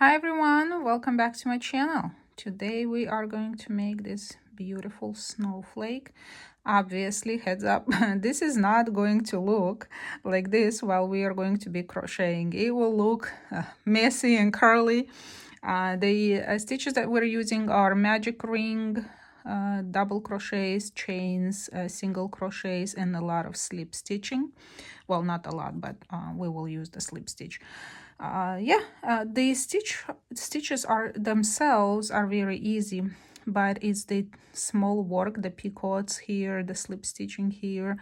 Hi everyone, welcome back to my channel. Today we are going to make this beautiful snowflake. Obviously, heads up, this is not going to look like this while we are going to be crocheting. It will look messy and curly. The stitches that we're using are magic ring, double crochets, chains, single crochets, and a lot of slip stitching. Well, not a lot, but we will use the slip stitch. The stitches are themselves are very easy, but it's the small work, the picots here, the slip stitching here.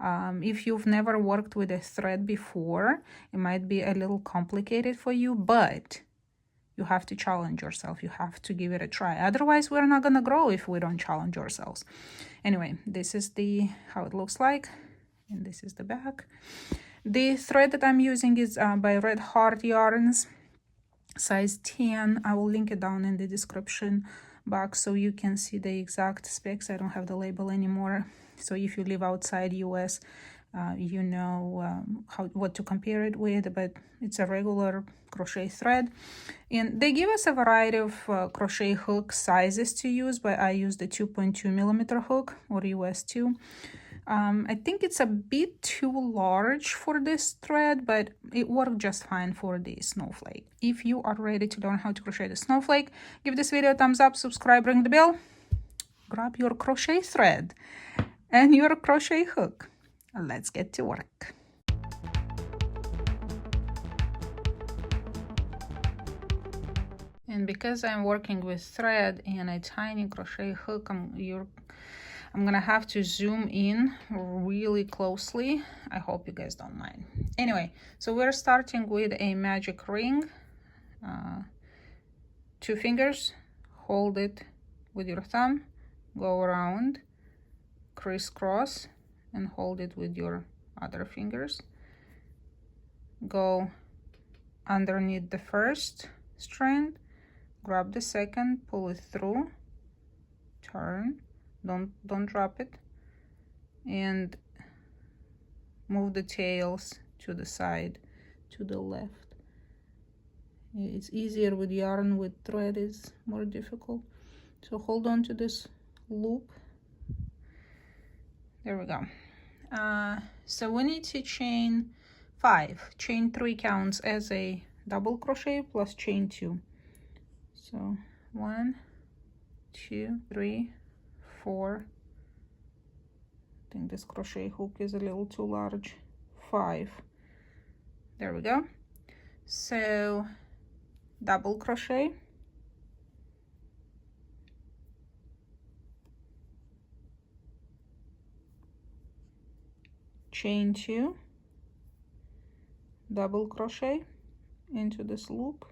If you've never worked with a thread before, it might be a little complicated for you, but you have to challenge yourself. You have to give it a try. Otherwise, we're not gonna grow if we don't challenge ourselves. Anyway, this is the how it looks like, and this is the back. The thread that I'm using is by Red Heart Yarns, size 10. I will link it down in the description box so you can see the exact specs. I don't have the label anymore. So if you live outside US, you know what to compare it with, but it's a regular crochet thread. And they give us a variety of crochet hook sizes to use, but I use the 2.2 millimeter hook, or US 2. I think it's a bit too large for this thread, but it worked just fine for the snowflake. If you are ready to learn how to crochet the snowflake, give this video a thumbs up, subscribe, ring the bell, grab your crochet thread and your crochet hook. Let's get to work. And because I'm working with thread and a tiny crochet hook, I'm gonna have to zoom in really closely. I hope you guys don't mind. Anyway, so we're starting with a magic ring. 2 fingers, hold it with your thumb, go around, crisscross, and hold it with your other fingers. Go underneath the first strand, grab the second, pull it through, turn, don't drop it, and move the tails to the side, to the left. It's easier with yarn, with thread is more difficult. So hold on to this loop. There we go. So we need to chain 5. Chain 3 counts as a double crochet plus chain 2. So 1, 2, 3, 4. I think this crochet hook is a little too large. 5. There we go. So double crochet, chain 2, double crochet into this loop.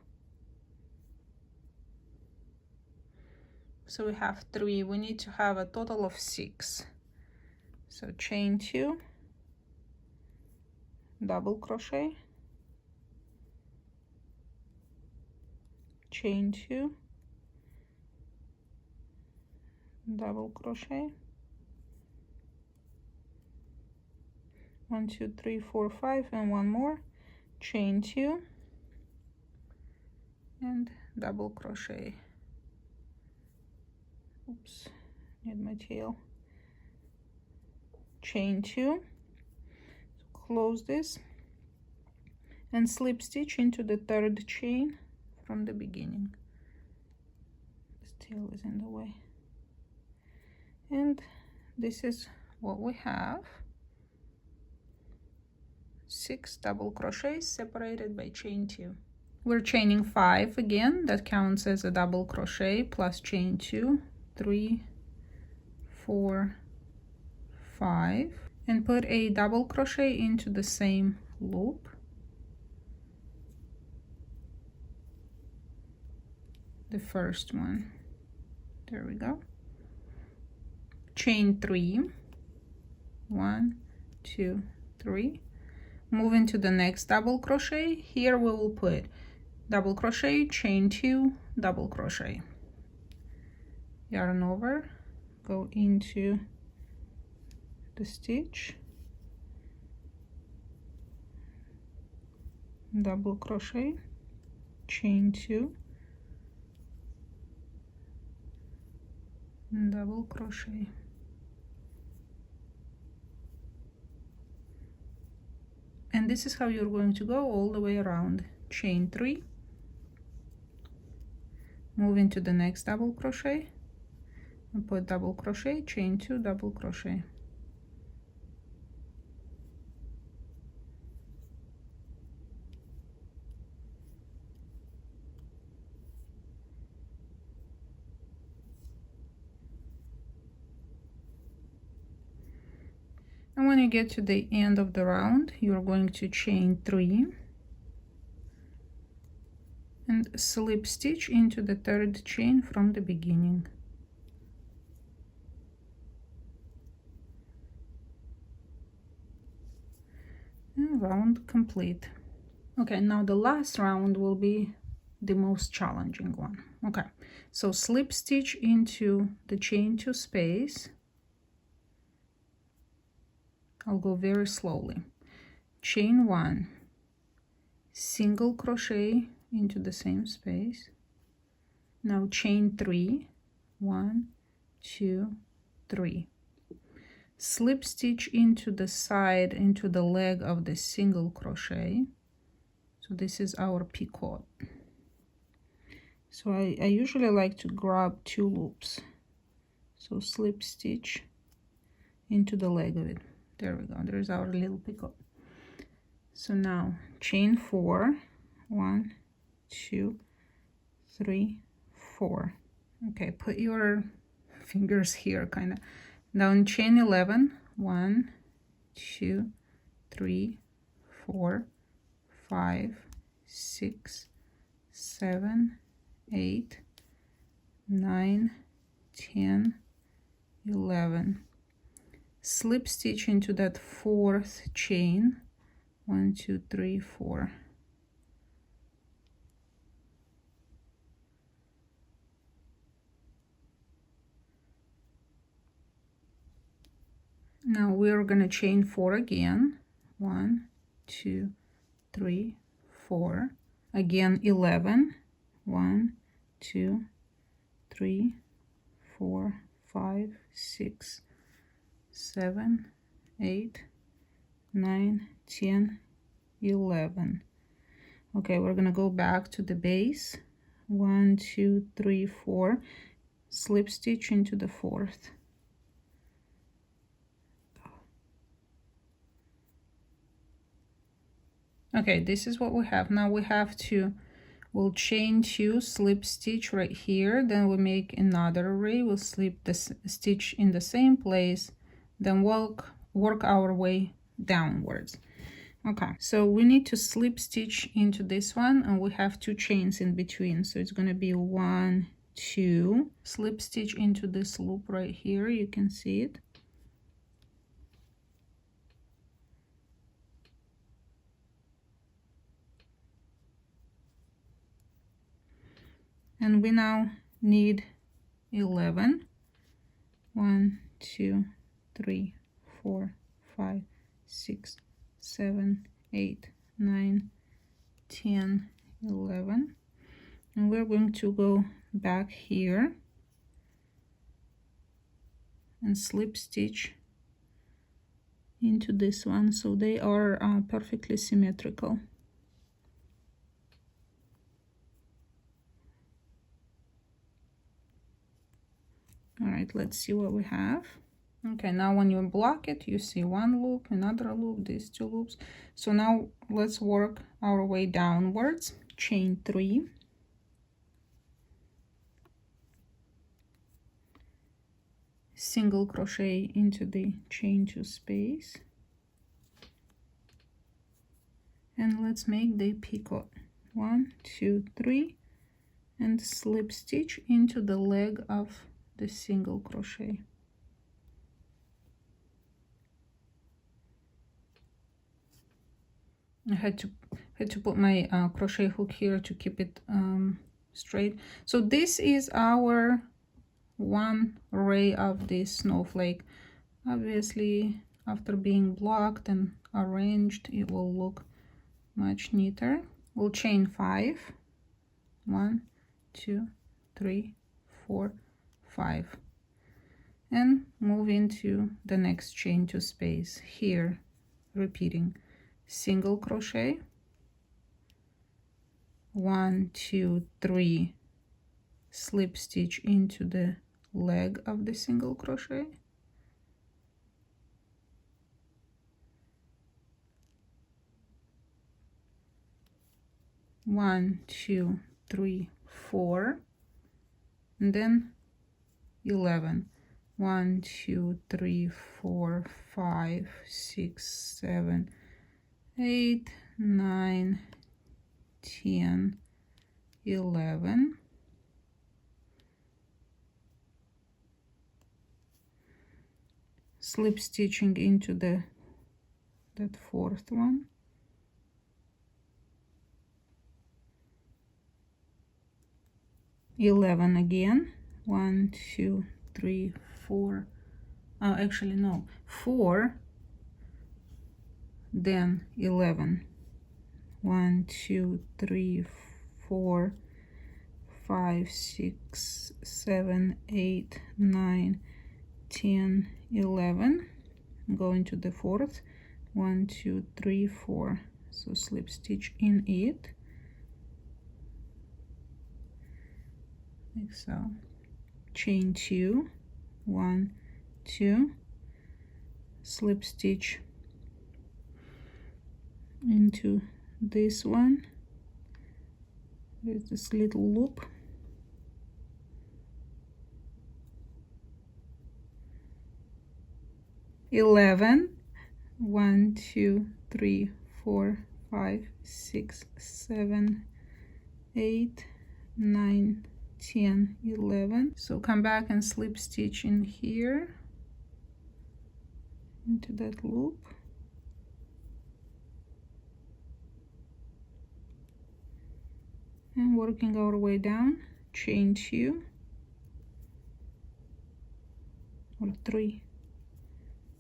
So we have 3. We need to have a total of 6. So chain 2, double crochet, chain 2, double crochet, 1, 2, 3, 4, 5, and one more, chain 2, and double crochet. Oops, need my tail. Chain 2, close this, and slip stitch into the 3rd chain from the beginning. This tail is in the way. And this is what we have. 6 double crochets separated by chain 2. We're chaining 5 again. That counts as a double crochet plus chain 2, 3, 4, 5, and put a double crochet into the same loop. The first one. There we go. Chain 3, 1, 2, 3. Move into the next double crochet. Here we will put double crochet, chain 2, double crochet, yarn over, go into the stitch, double crochet, chain 2, and double crochet. And this is how you're going to go all the way around. Chain 3, move into the next double crochet, and put double crochet, chain 2, double crochet. And when you get to the end of the round, you're going to chain 3 and slip stitch into the third chain from the beginning. And round complete. Okay, now the last round will be the most challenging one. Okay, so slip stitch into the chain 2 space. I'll go very slowly. Chain 1, single crochet into the same space. Now chain 3, 1, 2, 3. Slip stitch into the side, into the leg of the single crochet. So this is our picot. So I usually like to grab 2 loops. So slip stitch into the leg of it. There we go, there's our little picot. So now chain 4, 1, 2, 3, 4. Okay, put your fingers here kind of. Now chain 11, 1, 2, 3, 4, 5, 6, 7, 8, 9, 10, 11. Slip stitch into that 4th chain, 1, 2, 3, 4. Now we're gonna chain 4 again, 1, 2, 3, 4. Again 11, 1, 2, 3, 4, 5, 6, 7, 8, 9, 10, 11. Okay, we're gonna go back to the base, 1, 2, 3, 4, slip stitch into the 4th. Okay, this is what we have. Now we have to, we'll chain 2, slip stitch right here, then we make another array, we'll slip the stitch in the same place, then work our way downwards. Okay, so we need to slip stitch into this one, and we have 2 chains in between, so it's going to be 1, 2, slip stitch into this loop right here, you can see it. And we now need 11, 1, 2, 3, 4, 5, 6, 7, 8, 9, 10, 11. And we're going to go back here and slip stitch into this one, so they are perfectly symmetrical. All right, let's see what we have. Okay, now when you block it, you see 1 loop, another loop, these 2 loops. So now let's work our way downwards. Chain 3, single crochet into the chain 2 space, and let's make the picot. 1, 2, 3, and slip stitch into the leg of the single crochet. I had to put my crochet hook here to keep it straight. So this is our one array of this snowflake. Obviously, after being blocked and arranged, it will look much neater. We'll chain 5, 1 2 3 4 5, and move into the next chain two space. Here repeating single crochet, 1 2 3, slip stitch into the leg of the single crochet, one, 2, 3, 4, and then 11. 1 2 3 4 5 6 7 8 9 10 11. Slip stitching into that fourth one, 11 again, 1 2 3 4, oh actually no, 4, then 11, 1 2 3 4 5 6 7 8 9 10 11, going to the fourth, 1 2 3 4, so slip stitch in it like so, chain 2, 1 2, slip stitch into this one, there's this little loop, $11, 1 2 3 4 5 6 7 8 9 10 11. So come back and slip stitch in here into that loop, and working our way down, chain 2 or 3,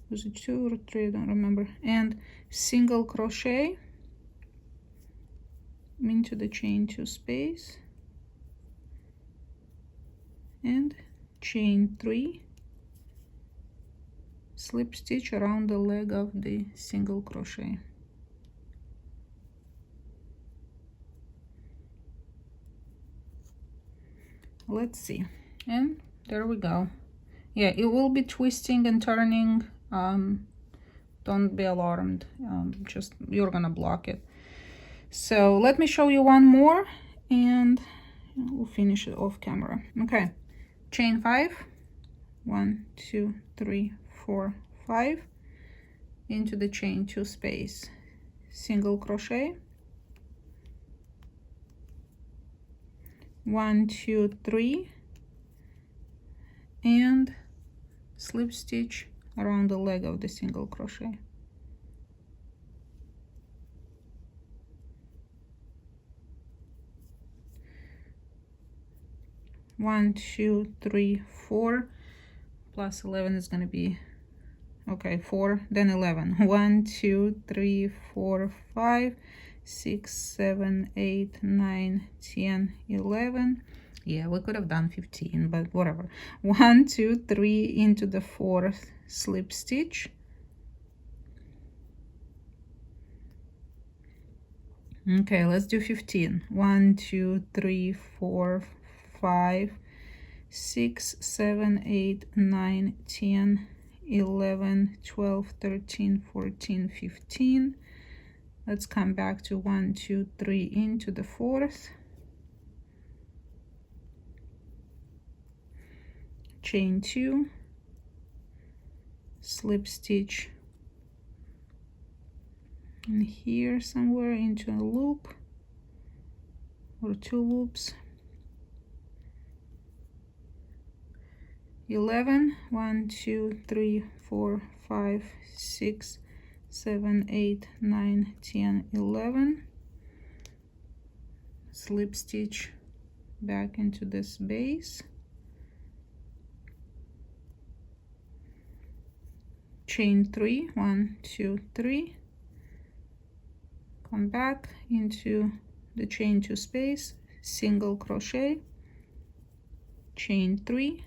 was it 2 or 3, I don't remember, and single crochet into the chain 2 space, and chain 3, slip stitch around the leg of the single crochet. Let's see, and there we go. Yeah, it will be twisting and turning, don't be alarmed, just you're gonna block it. So let me show you one more and we'll finish it off camera. Okay, chain 5, 1 2 3 4 5, into the chain 2 space, single crochet, 1 2 3, and slip stitch around the leg of the single crochet. One, 2, 3, 4, plus 11 is going to be, okay, 4, then 11. 1 2 3 4 5 6 7 8 9 10 11. Yeah, we could have done 15, but whatever. 1 2 3 into the fourth slip stitch, okay, let's do 15. 1 2 3 4 5 6 7 8 9 10 11 12 13 14 15. Let's come back to 1 2 3 into the fourth, chain 2, slip stitch in here somewhere into a loop or 2 loops, 11, 1 2 3 4 5 6 7 8 9 10 11, slip stitch back into this base, chain 3, 1 2 3, come back into the chain 2 space, single crochet, chain 3,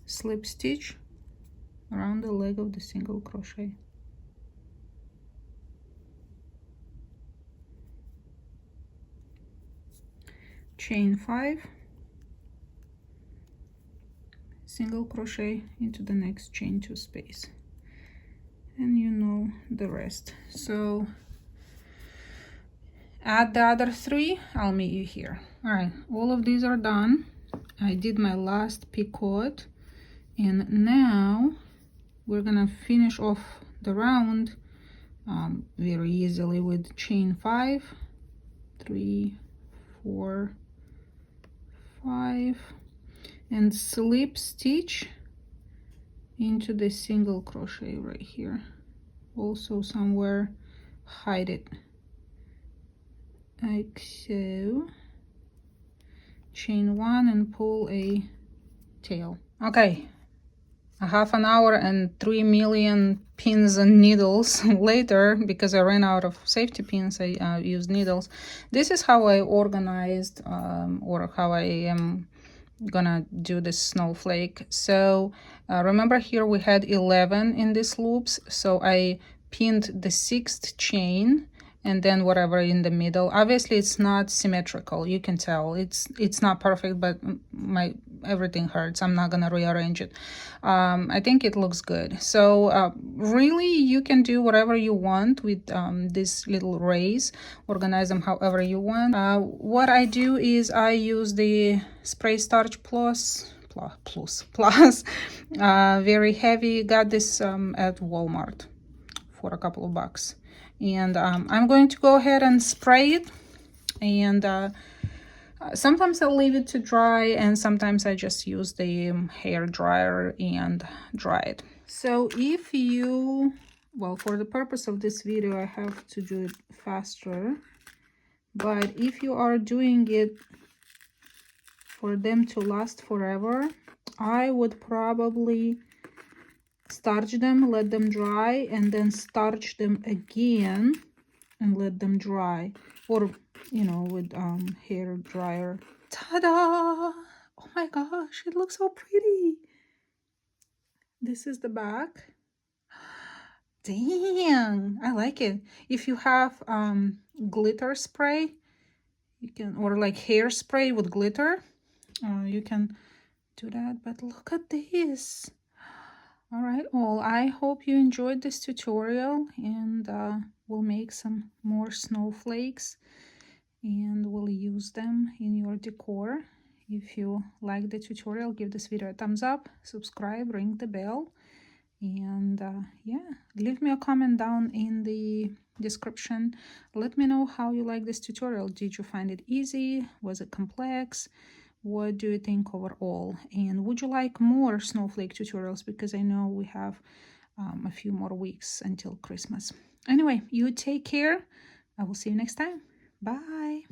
slip stitch around the leg of the single crochet. Chain 5, single crochet into the next chain 2 space, and you know the rest. So add the other 3, I'll meet you here. All right, all of these are done. I did my last picot, and now we're gonna finish off the round very easily with chain 5, 3, 4, 5, and slip stitch into the single crochet right here. Also somewhere hide it like so. Chain 1 and pull a tail. Okay, a half an hour and 3 million pins and needles later, because I ran out of safety pins, I used needles. This is how I organized or how I am gonna do this snowflake. So remember here we had 11 in these loops, so I pinned the 6th chain and then whatever in the middle. Obviously it's not symmetrical, you can tell it's not perfect, but everything hurts. I'm not gonna rearrange it. I think it looks good. So really you can do whatever you want with this little rays, organize them however you want. What I do is I use the Spray Starch Plus very heavy. Got this at Walmart for a couple of bucks, and I'm going to go ahead and spray it, and sometimes I'll leave it to dry, and sometimes I just use the hair dryer and dry it. So if you, well, for the purpose of this video I have to do it faster, but if you are doing it for them to last forever, I would probably starch them, let them dry, and then starch them again and let them dry, or you know, with hair dryer. Ta-da! Oh my gosh, it looks so pretty. This is the back. Dang, I like it. If you have glitter spray, you can, or like hairspray with glitter, you can do that. But look at this. All right, well, I hope you enjoyed this tutorial, and we'll make some more snowflakes and we'll use them in your decor. If you like the tutorial, give this video a thumbs up, subscribe, ring the bell, and yeah, leave me a comment down in the description. Let me know how you like this tutorial. Did you find it easy? Was it complex? What do you think overall? And would you like more snowflake tutorials? Because I know we have a few more weeks until Christmas. Anyway, you take care. I will see you next time. Bye.